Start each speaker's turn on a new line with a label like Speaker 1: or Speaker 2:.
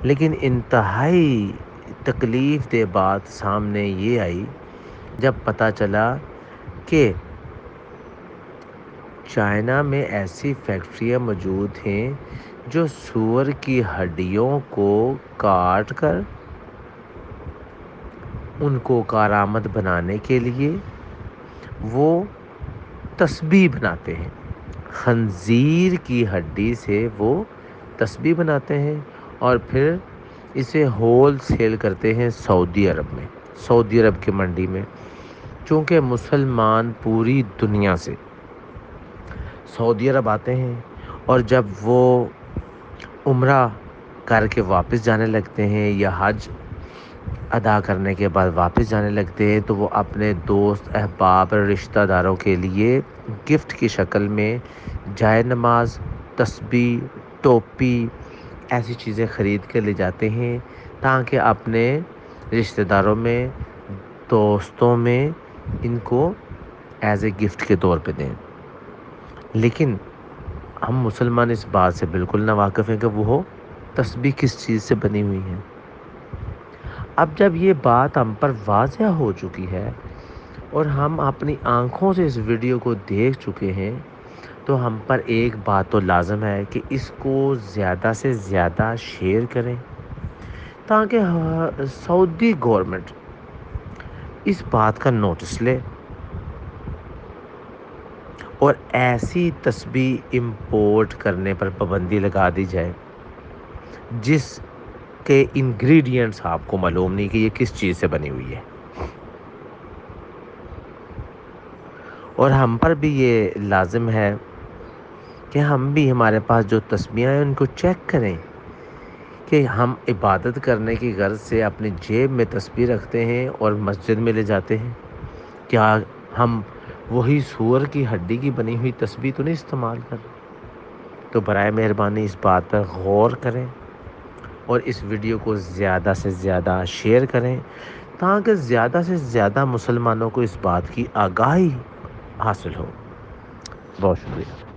Speaker 1: لیکن انتہائی تکلیف دہ بات سامنے یہ آئی جب پتہ چلا کہ چائنا میں ایسی فیکٹریاں موجود ہیں جو سور کی ہڈیوں کو کاٹ کر ان کو کارآمد بنانے کے لیے وہ تسبیح بناتے ہیں۔ خنزیر کی ہڈی سے وہ تسبیح بناتے ہیں اور پھر اسے ہول سیل کرتے ہیں سعودی عرب میں، سعودی عرب کی منڈی میں۔ چونکہ مسلمان پوری دنیا سے سعودی عرب آتے ہیں اور جب وہ عمرہ کر کے واپس جانے لگتے ہیں یا حج ادا کرنے کے بعد واپس جانے لگتے ہیں تو وہ اپنے دوست احباب رشتہ داروں کے لیے گفٹ کی شکل میں جائے نماز، تسبیح، ٹوپی ایسی چیزیں خرید کے لے جاتے ہیں تاکہ اپنے رشتہ داروں میں، دوستوں میں ان کو ایز اے گفٹ کے طور پہ دیں۔ لیکن ہم مسلمان اس بات سے بالکل نہ واقف ہیں کہ وہ تسبیح کس چیز سے بنی ہوئی ہے۔ اب جب یہ بات ہم پر واضح ہو چکی ہے اور ہم اپنی آنکھوں سے اس ویڈیو کو دیکھ چکے ہیں تو ہم پر ایک بات تو لازم ہے کہ اس کو زیادہ سے زیادہ شیئر کریں تاکہ سعودی گورنمنٹ اس بات کا نوٹس لے اور ایسی تسبیح امپورٹ کرنے پر پابندی لگا دی جائے جس کے انگریڈینٹس آپ کو معلوم نہیں کہ یہ کس چیز سے بنی ہوئی ہے۔ اور ہم پر بھی یہ لازم ہے کہ ہم بھی ہمارے پاس جو تسبیحاں ہیں ان کو چیک کریں کہ ہم عبادت کرنے کی غرض سے اپنی جیب میں تسبیح رکھتے ہیں اور مسجد میں لے جاتے ہیں، کیا ہم وہی سور کی ہڈی کی بنی ہوئی تسبیح تو نہیں استعمال کر رہے؟ تو برائے مہربانی اس بات پر غور کریں اور اس ویڈیو کو زیادہ سے زیادہ شیئر کریں تاکہ زیادہ سے زیادہ مسلمانوں کو اس بات کی آگاہی حاصل ہو۔ بہت شکریہ۔